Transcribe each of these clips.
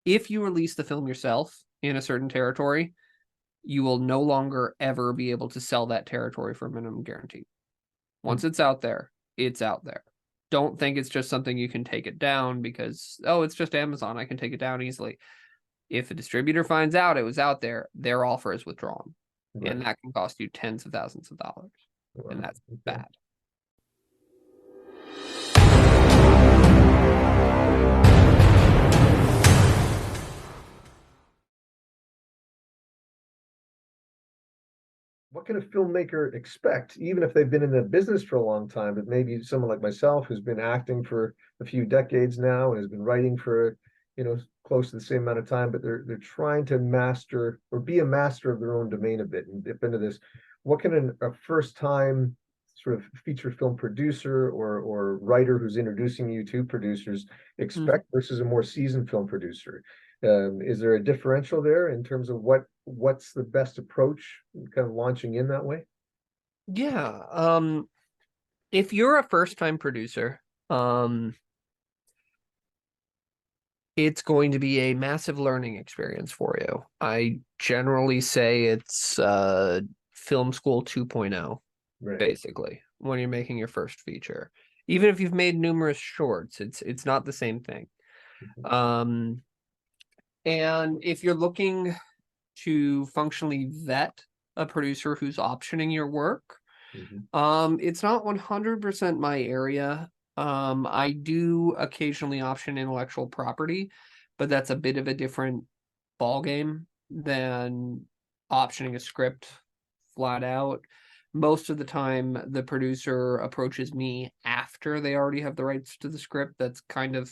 if you release the film yourself in a certain territory, you will no longer ever be able to sell that territory for a minimum guarantee. Once it's out there, it's out there. Don't think it's just something you can take it down because, oh, it's just Amazon, I can take it down easily. If a distributor finds out it was out there, their offer is withdrawn. Right. And that can cost you tens of thousands of dollars. Wow. And that's Okay. bad. What can a filmmaker expect, even if they've been in the business for a long time, but maybe someone like myself who's been acting for a few decades now and has been writing for, close to the same amount of time, but they're trying to master or be a master of their own domain a bit and dip into this. What can a first time sort of feature film producer or writer who's introducing you to producers expect versus a more seasoned film producer? Is there a differential there in terms of what's the best approach, kind of launching in that way? Yeah. If you're a first-time producer, it's going to be a massive learning experience for you. I generally say it's film school 2.0, Right. basically, when you're making your first feature. Even if you've made numerous shorts, it's not the same thing. And if you're looking to functionally vet a producer who's optioning your work, it's not 100% my area. I do occasionally option intellectual property, but that's a bit of a different ball game than optioning a script flat out. Most of the time, the producer approaches me after they already have the rights to the script. That's kind of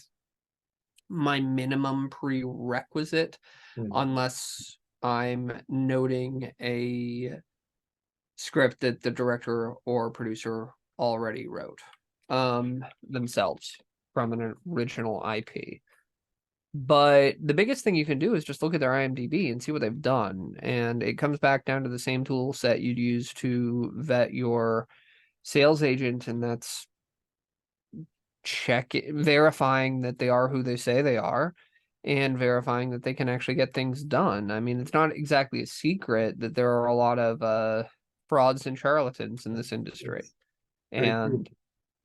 my minimum prerequisite, unless I'm noting a script that the director or producer already wrote themselves from an original IP. But the biggest thing you can do is just look at their IMDb and see what they've done. And it comes back down to the same tool set you'd use to vet your sales agent, and that's verifying that they are who they say they are and verifying that they can actually get things done. I mean, it's not exactly a secret that there are a lot of frauds and charlatans in this industry. And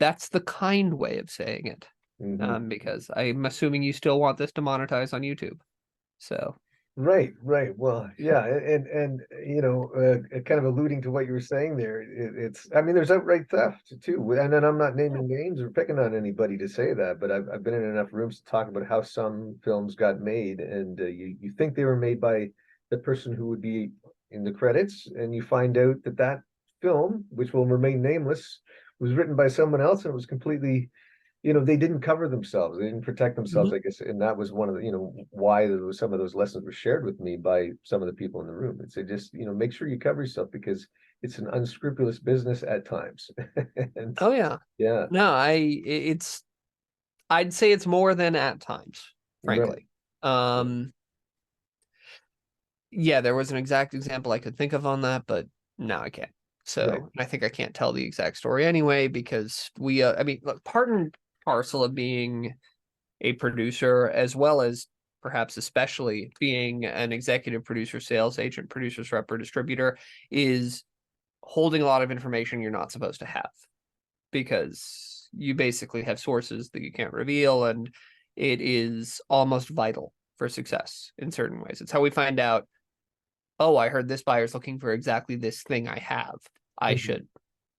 that's the kind way of saying it. Because I'm assuming you still want this to monetize on YouTube. So Right. Well, yeah, and kind of alluding to what you were saying there, it's, I mean, there's outright theft too, and then I'm not naming names or picking on anybody to say that, but I've been in enough rooms to talk about how some films got made, and you think they were made by the person who would be in the credits, and you find out that film, which will remain nameless, was written by someone else, and it was completely, they didn't cover themselves. They didn't protect themselves, I guess. And that was one of the, why some of those lessons were shared with me by some of the people in the room. And say, just, make sure you cover yourself because it's an unscrupulous business at times. And oh yeah. yeah. No, I'd say it's more than at times, frankly. Right. Yeah, there was an exact example I could think of on that, but no, I can't. Right. So I think I can't tell the exact story anyway, because I mean, look, part and parcel of being a producer, as well as perhaps especially being an executive producer, sales agent, producer's rep, or distributor, is holding a lot of information you're not supposed to have, because you basically have sources that you can't reveal, and it is almost vital for success in certain ways. It's how we find out, oh, I heard this buyer's looking for exactly this thing I have. I should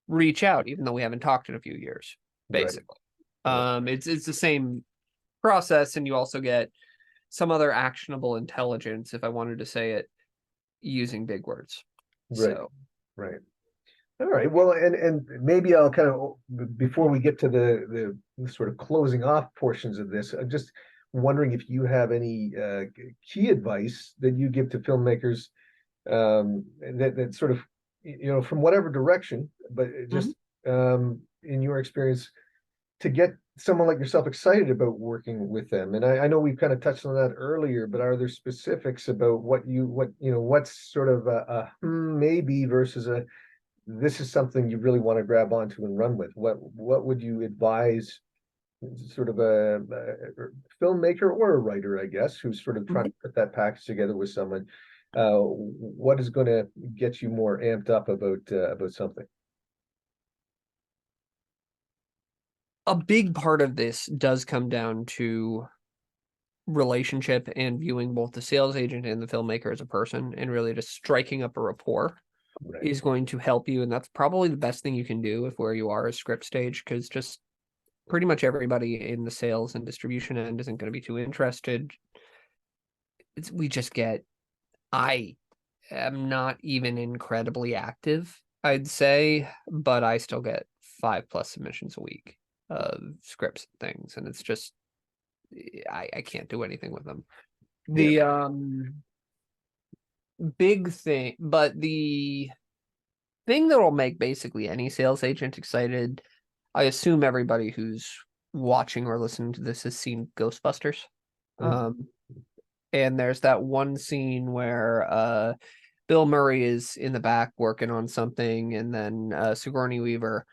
reach out, even though we haven't talked in a few years, Right. basically. It's the same process, and you also get some other actionable intelligence, if I wanted to say it using big words. Right. So Right. All right. Well, and maybe I'll kind of, before we get to the sort of closing off portions of this, I'm just wondering if you have any key advice that you give to filmmakers, that sort of, from whatever direction, but just in your experience, to get someone like yourself excited about working with them. And I know we've kind of touched on that earlier, but are there specifics about what's sort of a maybe versus a this is something you really want to grab onto and run with? What would you advise sort of a filmmaker or a writer, I guess, who's sort of trying to put that package together with someone, what is going to get you more amped up about something? A big part of this does come down to relationship and viewing both the sales agent and the filmmaker as a person, and really just striking up a rapport Right. is going to help you. And that's probably the best thing you can do if where you are is script stage, because just pretty much everybody in the sales and distribution end isn't going to be too interested. We just get, I am not even incredibly active, I'd say, but I still get 5+ submissions a week of scripts and things, and it's just, I can't do anything with them. Yeah. The big thing, but the thing that will make basically any sales agent excited, I assume everybody who's watching or listening to this has seen Ghostbusters. Mhm. And there's that one scene where Bill Murray is in the back working on something, and then Sigourney Weaver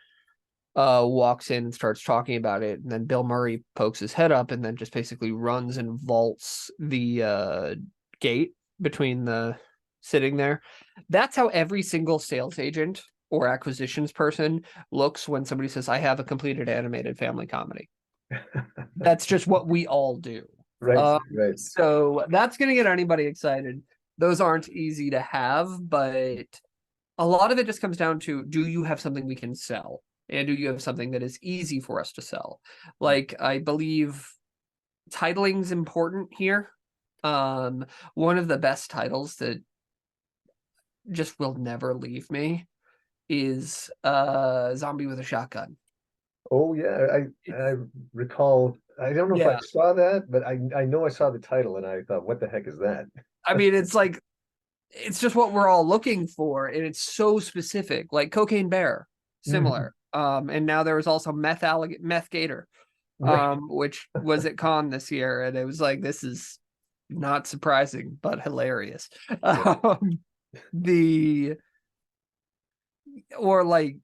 walks in and starts talking about it, and then Bill Murray pokes his head up and then just basically runs and vaults the gate between the sitting there. That's how every single sales agent or acquisitions person looks when somebody says, I have a completed animated family comedy. That's just what we all do. Right, right. So that's going to get anybody excited. Those aren't easy to have, but a lot of it just comes down to, do you have something we can sell? And do you have something that is easy for us to sell? Like, I believe titling's important here. One of the best titles that just will never leave me is Zombie with a Shotgun. Oh yeah, I recall. I don't know if I Yeah. saw that, but I know I saw the title and I thought, what the heck is that? I mean, it's like, it's just what we're all looking for, and it's so specific. Like Cocaine Bear, Mhm. similar. And now there was also Meth Gator, Right. which was at Con this year, and it was like, this is not surprising but hilarious. Yeah. The or like,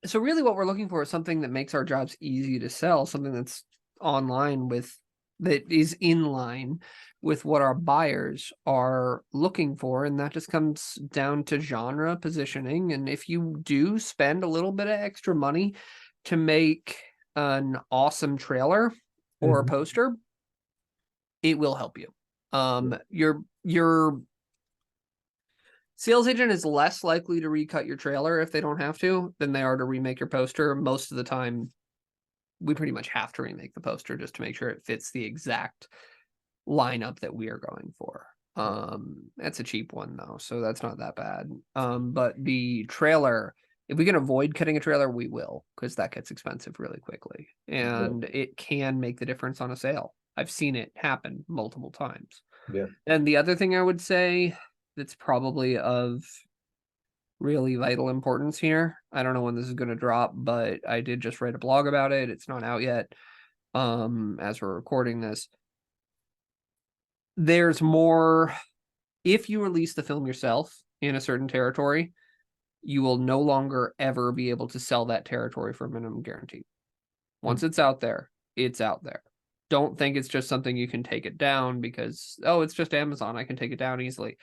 so really what we're looking for is something that makes our jobs easy to sell, something that's online with, that is in line with what our buyers are looking for. And that just comes down to genre positioning. And if you do spend a little bit of extra money to make an awesome trailer or a Mhm. poster, it will help you. Yeah. Your sales agent is less likely to recut your trailer if they don't have to than they are to remake your poster. Most of the time, we pretty much have to remake the poster just to make sure it fits the exact lineup that we are going for. That's a cheap one though, so that's not that bad. But the trailer, if we can avoid cutting a trailer, we will, because that gets expensive really quickly, Yeah. and it can make the difference on a sale. I've seen it happen multiple times. Yeah. And the other thing I would say that's probably of really vital importance here, I don't know when this is going to drop, but I did just write a blog about it. It's not out yet. As we're recording this, there's more. If you release the film yourself in a certain territory, you will no longer ever be able to sell that territory for a minimum guarantee. Mm. Once it's out there, it's out there. Don't think it's just something you can take it down because, oh, it's just Amazon, I can take it down easily.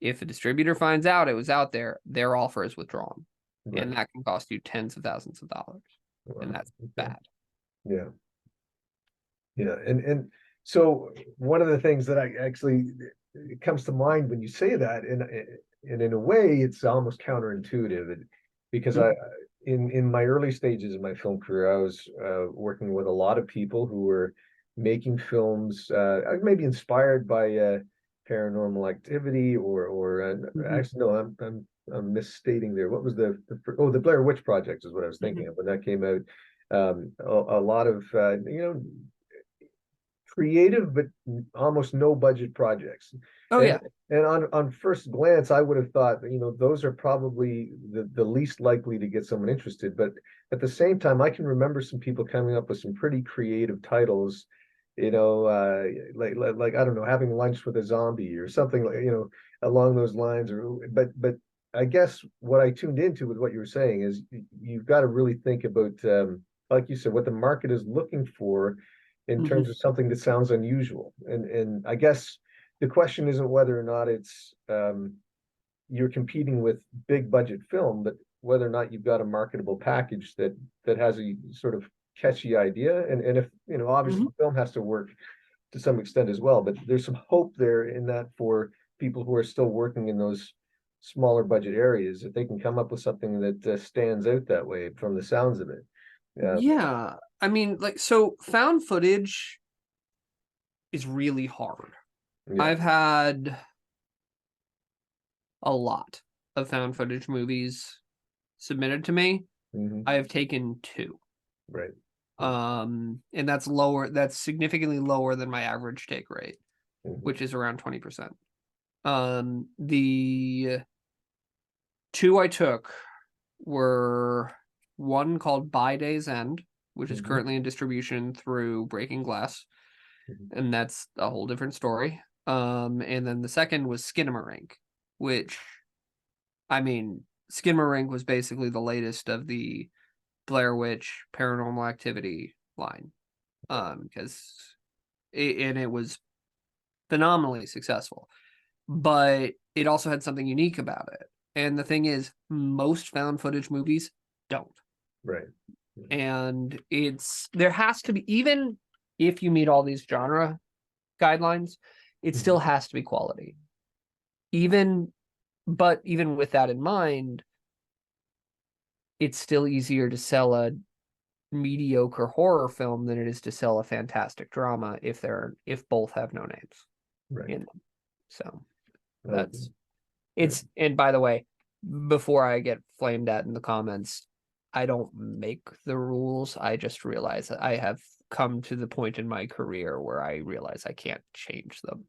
If a distributor finds out it was out there, their offer is withdrawn. Right. And that can cost you tens of thousands of dollars. And Wow. that's Okay. bad. Yeah. Yeah. And so one of the things that I actually, it comes to mind when you say that, and in a way, it's almost counterintuitive, because Mm-hmm. in my early stages of my film career, I was working with a lot of people who were making films, maybe inspired by paranormal activity, or Mm-hmm. actually no, I'm misstating there. What was the Blair Witch Project is what I was Mm-hmm. thinking of when that came out. A lot of creative but almost no budget projects. Oh, And yeah. and on first glance, I would have thought that, those are probably the least likely to get someone interested. But at the same time, I can remember some people coming up with some pretty creative titles, like I don't know, having lunch with a zombie or something like, along those lines. Or but I guess what I tuned into with what you were saying is you've got to really think about like you said, what the market is looking for in Mhm. terms of something that sounds unusual. And I guess the question isn't whether or not it's you're competing with big budget film, but whether or not you've got a marketable package that has a sort of catchy idea. And if, you know, obviously Mhm. the film has to work to some extent as well, but there's some hope there in that for people who are still working in those smaller budget areas, if they can come up with something that stands out that way from the sounds of it. Yeah. Yeah. I mean, like, so found footage is really hard. Yeah. I've had a lot of found footage movies submitted to me. I Hmm. have taken two. Right. And that's significantly lower than my average take rate, Hmm. which is around 20%. The two I took were one called By Day's End, which is Hmm. currently in distribution through Breaking Glass, Hmm. and that's a whole different story. And then the second was Skinamarink, which, I mean, Skinamarink was basically the latest of the Blair Witch Paranormal Activity line. Because it was phenomenally successful, but it also had something unique about it. And the thing is, most found footage movies don't. Right. And there has to be, even if you meet all these genre guidelines, it Hmm. still has to be quality. Even, but even with that in mind, it's still easier to sell a mediocre horror film than it is to sell a fantastic drama if both have no names Right. in them. So Okay. that's Yeah. and by the way, before I get flamed at in the comments, I don't make the rules. I just realize that I have come to the point in my career where I realize I can't change them.